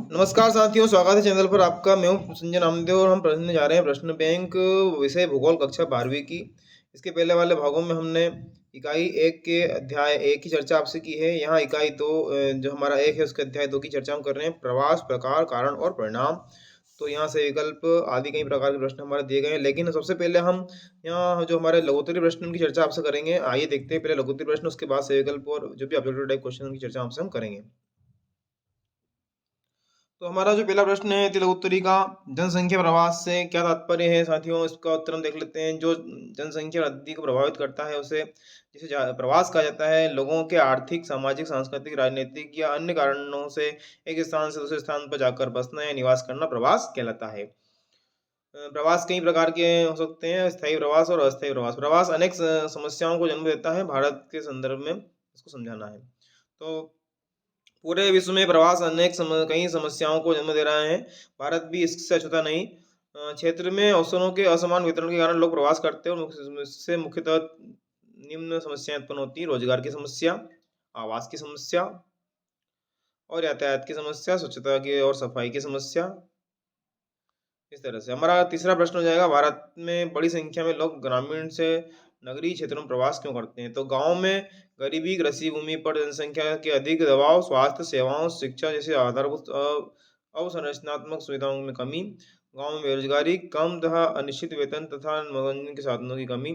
नमस्कार साथियों, स्वागत है चैनल पर आपका। मैं हूं संजय नामदेव और हम पढ़ने जा रहे हैं प्रश्न बैंक, विषय भूगोल, कक्षा 12वीं की। इसके पहले वाले भागों में हमने इकाई 1 के अध्याय 1 की चर्चा आपसे की है। यहाँ इकाई 2 जो हमारा 1 है उसके अध्याय 2 की चर्चा हम कर रहे हैं, प्रवास, प्रकार, कारण और परिणाम। तो यहाँ से विकल्प आदि कई प्रकार के प्रश्न हमारे दिए गए हैं, लेकिन सबसे पहले हम यहाँ जो हमारे लघुत्तरीय प्रश्न उनकी चर्चा आपसे करेंगे। आइए देखते हैं पहले लघुत्तरीय प्रश्न, उसके बाद से विकल्प और जो भी ऑब्जेक्टिव टाइप क्वेश्चन उनकी चर्चा आपसे हम करेंगे। तो हमारा जो पहला प्रश्न है तिल उत्तरी का, जनसंख्या प्रवास से क्या तात्पर्य है साथियों? इसका उत्तर हम देख लेते हैं। जो जनसंख्या वृद्धि को प्रभावित करता है उसे जिसे प्रवास कहा जाता है। लोगों के आर्थिक, सामाजिक, सांस्कृतिक, राजनीतिक या अन्य कारणों से एक स्थान से दूसरे स्थान पर जाकर बसना या निवास करना प्रवास कहलाता है। प्रवास कई प्रकार के हो सकते हैं, स्थायी प्रवास और अस्थायी प्रवास। प्रवास अनेक समस्याओं को जन्म देता है। भारत के संदर्भ में इसको समझाना है। तो पूरे विश्व में प्रवास कई समस्याओं को जन्म दे रहा है। भारत भी इससे अछूता नहीं। क्षेत्र में अवसरों के असमान वितरण के कारण लोग प्रवास करते हैं और इससे मुख्यतः निम्न समस्याएं उत्पन्न होती हैं: रोजगार की समस्या, आवास की समस्या और यातायात की समस्या, स्वच्छता की और सफाई की समस्या। इस तरह से हमारा तीसरा प्रश्न हो जाएगा, भारत में बड़ी संख्या में लोग ग्रामीण से नगरीय क्षेत्रों में प्रवास क्यों करते हैं? तो गांव में गरीबी, कृषि भूमि पर जनसंख्या के अधिक दबाव, स्वास्थ्य सेवाओं, शिक्षा जैसे आधारभूत अवसंरचनात्मक सुविधाओं में कमी, गांव में बेरोजगारी कम तथा अनिश्चित वेतन तथा मनोरंजन के साधनों की कमी,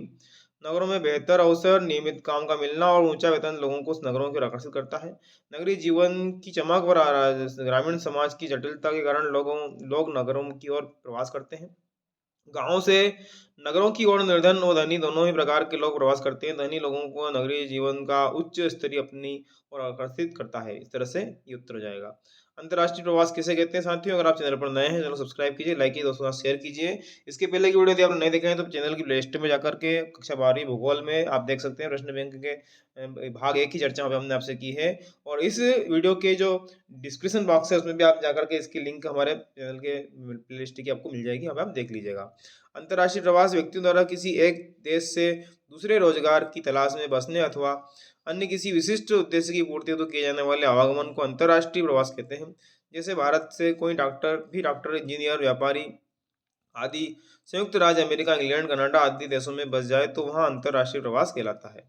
नगरों में बेहतर अवसर, नियमित काम का मिलना और ऊंचा वेतन लोगों को उस नगरों की ओर आकर्षित करता है। नगरीय जीवन की चमक और ग्रामीण समाज की जटिलता के कारण लोग नगरों की ओर प्रवास करते हैं। गाँव से नगरों की ओर निर्धन और धनी दोनों ही प्रकार के लोग प्रवास करते हैं। धनी लोगों को नगरीय जीवन का उच्च स्तरीय अपनी ओर आकर्षित करता है। इस तरह से ये उत्तर हो जाएगा। अंतर्राष्ट्रीय प्रवास किसे कहते हैं साथियों? अगर आप चैनल पर नए हैं, चैनल सब्सक्राइब कीजिए, लाइक कीजिए, दोस्तों के साथ शेयर कीजिए। इसके पहले की वीडियो यदि आपने नहीं देखे हैं तो चैनल की प्लेलिस्ट में जाकर के कक्षा 12वीं भूगोल में आप देख सकते हैं। प्रश्न बैंक के भाग 1 की चर्चा हमने आपसे की है और इस वीडियो के जो डिस्क्रिप्शन बॉक्स है उसमें भी आप जाकर के इसकी लिंक हमारे चैनल के प्लेलिस्ट की आपको मिल जाएगी, वहाँ पे आप देख लीजिएगा। अंतर्राष्ट्रीय प्रवास व्यक्तियों द्वारा किसी एक देश से दूसरे रोजगार की तलाश में बसने अथवा अन्य किसी विशिष्ट उद्देश्य की पूर्ति हेतु किए जाने वाले आवागमन को अंतर्राष्ट्रीय प्रवास कहते हैं। जैसे भारत से कोई डॉक्टर, इंजीनियर, व्यापारी आदि संयुक्त राज्य अमेरिका, इंग्लैंड, कनाडा आदि देशों में बस जाए तो वहाँ अंतर्राष्ट्रीय प्रवास कहलाता है।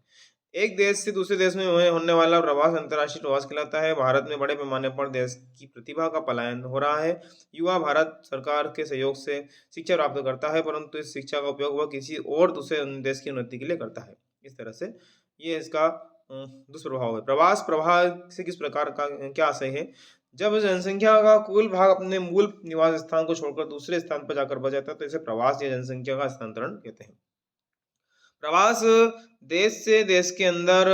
एक देश से दूसरे देश में होने वाला प्रवास अंतर्राष्ट्रीय प्रवास कहलाता है। भारत में बड़े पैमाने पर देश की प्रतिभा का पलायन हो रहा है। युवा भारत सरकार के सहयोग से शिक्षा प्राप्त करता है, परंतु इस शिक्षा का उपयोग वह किसी और दूसरे देश की उन्नति के लिए करता है। इस तरह से ये इसका दुष्प्रभाव है। प्रवास प्रवाह से किस प्रकार का क्या आशय है? जब जनसंख्या का कुल भाग अपने मूल निवास स्थान को छोड़कर दूसरे स्थान पर जाकर बस जाता है तो इसे प्रवास या जनसंख्या का स्थानांतरण कहते हैं। प्रवास देश से देश के अंदर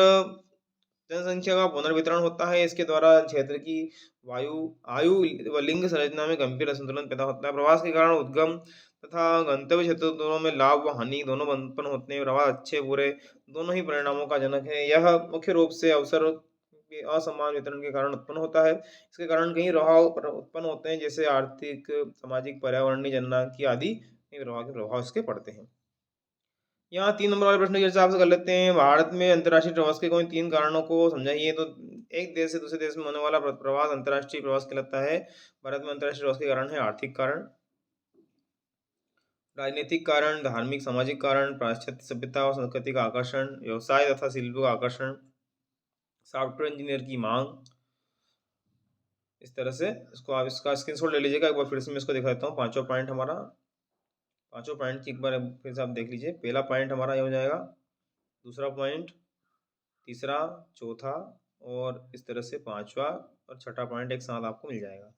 जनसंख्या का पुनर्वितरण होता है। इसके द्वारा क्षेत्र की वायु आयु व लिंग संरचना में गंभीर असंतुलन पैदा होता है। प्रवास के कारण उद्गम तथा गंतव्य क्षेत्र दोनों में लाभ व हानि दोनों उत्पन्न होते हैं। प्रवास अच्छे बुरे दोनों ही परिणामों का जनक है। यह मुख्य रूप से अवसर के असमान वितरण के कारण उत्पन्न होता है। इसके कारण कई प्रभाव उत्पन्न होते हैं, जैसे आर्थिक, सामाजिक, पर्यावरणीय, जननांगीय आदि कई प्रभाव के प्रभाव इसके पड़ते हैं। यहाँ 3 नंबर वाले प्रश्न की चर्चा आपसे कर लेते हैं। भारत में अंतर्राष्ट्रीय प्रवास के कोई 3 कारणों को समझाइए। तो एक देश से दूसरे देश में होने वाला प्रवास अंतर्राष्ट्रीय प्रवास कहलाता है। भारत में अंतर्राष्ट्रीय प्रवास के कारण है आर्थिक कारण, राजनीतिक कारण, धार्मिक सामाजिक कारण, पाश्चात्य सभ्यता और संस्कृति का आकर्षण, व्यवसाय तथा शिल्प का आकर्षण, सॉफ्टवेयर इंजीनियर की मांग। इस तरह से इसको आप इसका स्क्रीनशॉट ले लीजिएगा। एक बार फिर से मैं इसको दिखा देता हूँ। पांचों पॉइंट हमारा, पांचों पॉइंट की एक बार फिर से आप देख लीजिए। पहला पॉइंट हमारा ये हो जाएगा, दूसरा पॉइंट, तीसरा, चौथा और इस तरह से पांचवा और छठा पॉइंट एक साथ आपको मिल जाएगा।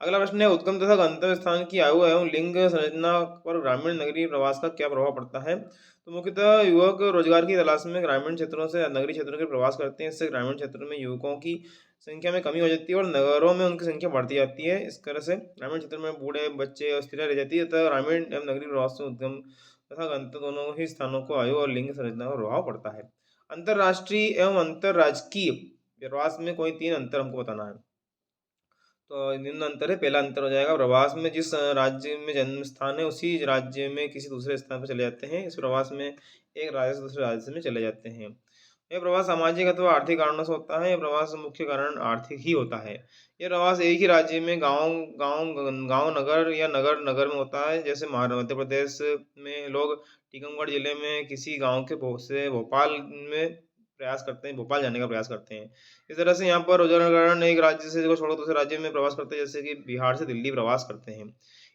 अगला प्रश्न है, उद्गम तथा गंतव्य स्थान की आयु एवं लिंग संरचना पर ग्रामीण नगरीय प्रवास का क्या प्रभाव पड़ता है? तो मुख्यतः युवक रोजगार की तलाश में ग्रामीण क्षेत्रों से नगरीय क्षेत्रों के प्रवास करते हैं। इससे ग्रामीण क्षेत्रों में युवकों की संख्या में कमी हो जाती है और नगरों में उनकी संख्या बढ़ती जाती है। इस तरह से ग्रामीण क्षेत्र में बूढ़े बच्चे और स्त्रियां रह जाती है तथा ग्रामीण एवं नगरीय प्रवास से उद्गम तथा गंतव्य दोनों ही स्थानों को आयु और लिंग संरचना का प्रभाव पड़ता है। अंतर्राष्ट्रीय एवं अंतर्राजकीय प्रवास में कोई 3 अंतर हमको बताना है। तो निम्न अंतर है। पहला अंतर हो जाएगा, प्रवास में जिस राज्य में जन्म स्थान है उसी राज्य में किसी दूसरे स्थान पर चले जाते हैं। इस प्रवास में एक राज्य से दूसरे राज्य में चले जाते हैं। यह प्रवास सामाजिक अथवा आर्थिक कारणों से होता है। यह प्रवास मुख्य कारण आर्थिक ही होता है। यह प्रवास एक ही राज्य में गाँव नगर या नगर नगर में होता है। जैसे मध्य प्रदेश में लोग टीकमगढ़ जिले में किसी गाँव के से भोपाल में प्रयास करते हैं, भोपाल जाने का प्रयास करते हैं। इस तरह से यहाँ पर रोजगार एक राज्य से छोड़कर दूसरे राज्य में प्रवास करते हैं, जैसे कि बिहार से दिल्ली प्रवास करते हैं।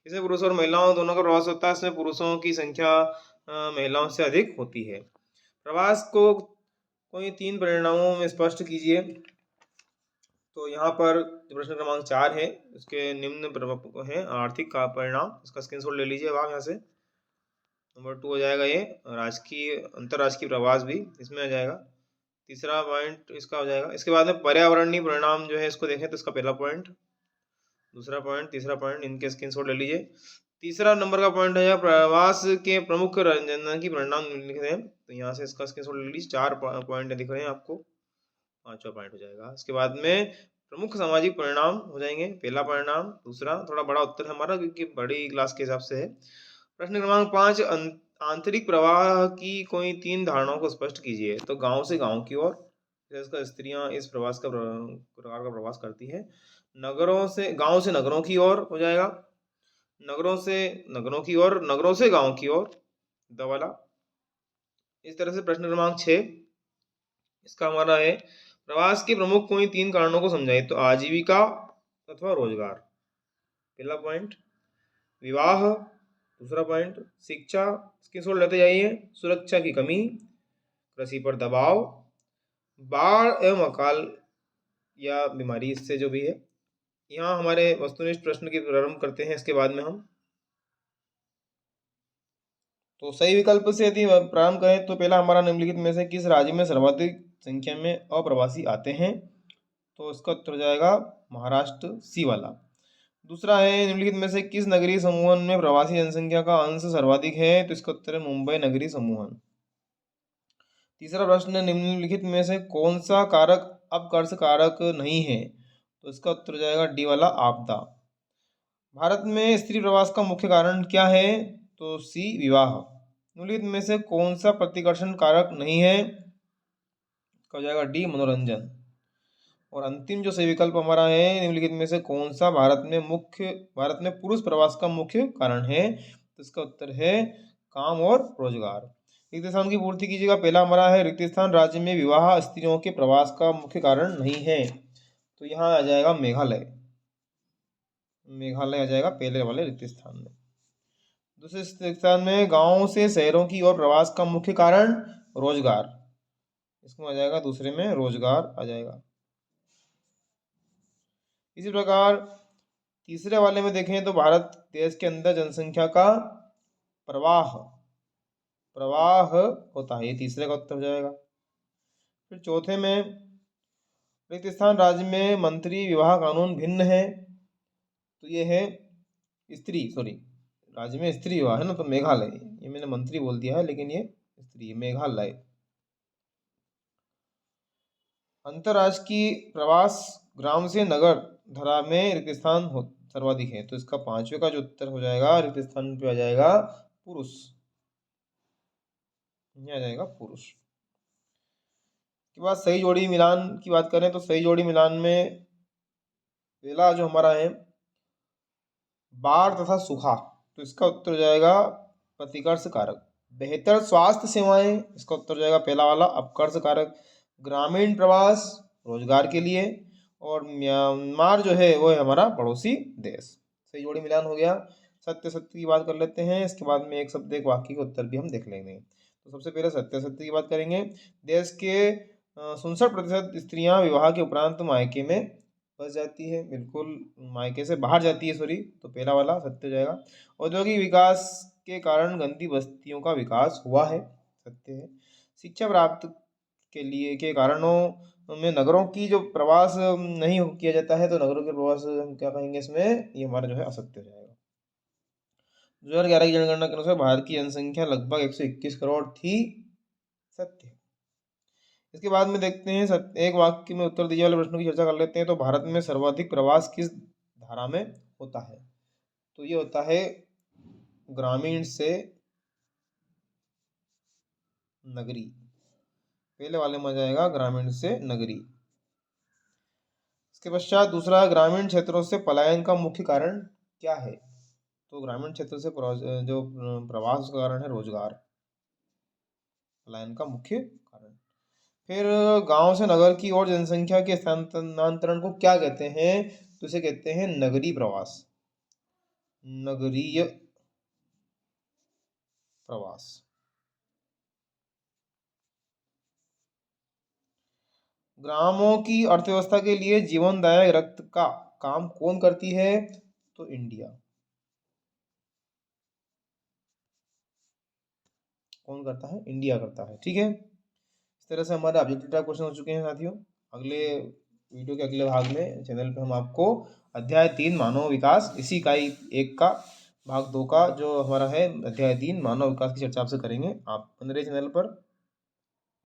इसमें पुरुषों और महिलाओं दोनों का प्रवास होता है। इसमें पुरुषों की संख्या महिलाओं से अधिक होती है। प्रवास को कोई 3 परिणामों में स्पष्ट कीजिए। तो यहाँ पर प्रश्न क्रमांक 4 है, उसके निम्न है आर्थिक का परिणाम। इसका स्क्रीनशॉट ले लीजिए अब आप यहाँ से। नंबर 2 हो जाएगा ये राजकीय अंतर्राष्ट्रीय प्रवास भी इसमें आ जाएगा। तीसरा पॉइंट इसका हो जाएगा। इसके बाद में पर्यावरणीय परिणाम जो है इसको देखें तो इसका पहला पॉइंट, दूसरा पॉइंट, तीसरा पॉइंट, इनके स्क्रीनशॉट ले लीजिए। तीसरा नंबर का पॉइंट है प्रवास के प्रमुख की परिणाम लिख रहे हैं, तो यहाँ से इसका स्क्रीनशॉट ले लीजिए। 4 पॉइंट दिख रहे हैं आपको, 5वां पॉइंट हो जाएगा। इसके बाद में प्रमुख सामाजिक परिणाम हो जाएंगे। पहला परिणाम, दूसरा थोड़ा बड़ा उत्तर है हमारा क्योंकि बड़ी क्लास के हिसाब से है। प्रश्न क्रमांक 5 आंतरिक प्रवाह की कोई 3 धारणाओं को स्पष्ट कीजिए। तो गांव से गांव की ओर, इसका स्त्रियां इस प्रवास का प्रकार का प्रवास करती है। नगरों से गांव से नगरों की ओर हो जाएगा। नगरों से नगरों की ओर, नगरों से गांव की ओर द वाला। इस तरह से प्रश्न क्रमांक 6 इसका हमारा है प्रवास के प्रमुख कोई 3 कारणों को समझाइए। तो आजीविका अथवा रोजगार पहला पॉइंट, विवाह दूसरा पॉइंट, शिक्षा स्क्रीनशॉट लेते जाइए, सुरक्षा की कमी, कृषि पर दबाव, बाढ़ एवं अकाल या बीमारी, इससे जो भी है। यहाँ हमारे वस्तुनिष्ठ प्रश्न की प्रारंभ करते हैं। इसके बाद में हम तो सही विकल्प से यदि प्रारंभ करें तो पहला हमारा निम्नलिखित में से किस राज्य में सर्वाधिक संख्या में अप्रवासी आते हैं। तो इसका उत्तर हो जाएगा महाराष्ट्र, सी वाला। दूसरा है निम्नलिखित में से किस नगरीय समूहन में प्रवासी जनसंख्या का अंश सर्वाधिक है। तो इसका उत्तर है मुंबई नगरीय समूहन। तीसरा प्रश्न निम्नलिखित में से कौन सा कारक अपकर्ष कारक नहीं है। तो इसका उत्तर हो जाएगा डी वाला आपदा। भारत में स्त्री प्रवास का मुख्य कारण क्या है। तो सी विवाह। निम्नलिखित में से कौन सा प्रतिकर्षण कारक नहीं है। इसका हो जाएगा डी मनोरंजन। और अंतिम जो सही विकल्प हमारा है निम्नलिखित में से कौन सा भारत में पुरुष प्रवास का मुख्य कारण है। तो इसका उत्तर है काम और रोजगार। रिक्त स्थान की पूर्ति कीजिएगा। पहला हमारा है रिक्त स्थान राज्य में विवाह स्त्रियों के प्रवास का मुख्य कारण नहीं है। तो यहाँ आ जाएगा मेघालय, मेघालय आ जाएगा पहले वाले रिक्त स्थान में। दूसरे स्थान में गांवों से शहरों की ओर प्रवास का मुख्य कारण रोजगार, इसमें आ जाएगा दूसरे में रोजगार आ जाएगा। इसी प्रकार तीसरे वाले में देखें तो भारत देश के अंदर जनसंख्या का प्रवाह प्रवाह होता है, ये तीसरे का उत्तर हो जाएगा। फिर चौथे में रिक्त स्थान राज्य में मंत्री विवाह कानून भिन्न है। तो ये है राज्य में स्त्री विवाह है ना, तो मेघालय, ये मैंने मंत्री बोल दिया है लेकिन ये स्त्री मेघालय। अंतरराष्ट्रीय प्रवास ग्राम से नगर धरा में रिक्त स्थान सर्वाधिक है। तो इसका 5वें का जो उत्तर हो जाएगा रिक्त स्थान पे आ जाएगा पुरुष, ये आ जाएगा पुरुष। के बाद सही जोड़ी मिलान की बात करें तो सही जोड़ी मिलान में पहला जो हमारा है बाढ़ तथा सूखा, तो इसका उत्तर हो जाएगा प्रतिकर्ष कारक। बेहतर स्वास्थ्य सेवाएं, इसका उत्तर हो जाएगा पहला वाला अपकर्ष कारक। ग्रामीण प्रवास रोजगार के लिए, और म्यांमार जो है वो है हमारा पड़ोसी देश। सही जोड़ी मिलान हो गया। सत्य सत्य की बात कर लेते हैं, इसके बाद में एक शब्द एक वाक्य का उत्तर भी हम देख लेंगे। तो सबसे पहले सत्य सत्य की बात करेंगे। देश के 67% स्त्रियां विवाह के उपरांत मायके में बस जाती है, बिल्कुल मायके से बाहर जाती है, सॉरी। तो पहला वाला सत्य हो जाएगा। औद्योगिक विकास के कारण गंदी बस्तियों का विकास हुआ है, सत्य है। शिक्षा प्राप्त के कारणों में नगरों की जो प्रवास नहीं किया जाता है, तो नगरों के प्रवास हम क्या कहेंगे इसमें, ये हमारा जो है असत्य हो जाएगा। 2011 की जनगणना के अनुसार भारत की जनसंख्या लगभग 121 करोड़ थी, सत्य। इसके बाद में देखते हैं एक वाक्य में उत्तर दीजिए वाले प्रश्नों की चर्चा कर लेते हैं। तो भारत में सर्वाधिक प्रवास किस धारा में होता है। तो ये होता है ग्रामीण से नगरी। पहले वाले में आ जाएगा ग्रामीण से नगरी। इसके पश्चात दूसरा, ग्रामीण क्षेत्रों से पलायन का मुख्य कारण क्या है? तो ग्रामीण क्षेत्र से जो प्रवास का कारण है रोजगार, पलायन का मुख्य कारण। फिर गांव से नगर की ओर जनसंख्या के स्थानांतरण को क्या कहते हैं? तो इसे कहते हैं नगरीय प्रवास, नगरीय प्रवास। ग्रामों की अर्थव्यवस्था के लिए जीवनदायक रक्त का काम कौन करती है? तो इंडिया। कौन करता है? इंडिया करता है। ठीक है, इस तरह से हमारे ऑब्जेक्टिव टाइप क्वेश्चन हो चुके हैं साथियों। अगले वीडियो के अगले भाग में चैनल पे हम आपको अध्याय 3 मानव विकास, इसी इकाई 1 का भाग 2 का जो हमारा है अध्याय 3 मानव विकास की चर्चा आपसे करेंगे। आप बने रहिए चैनल पर।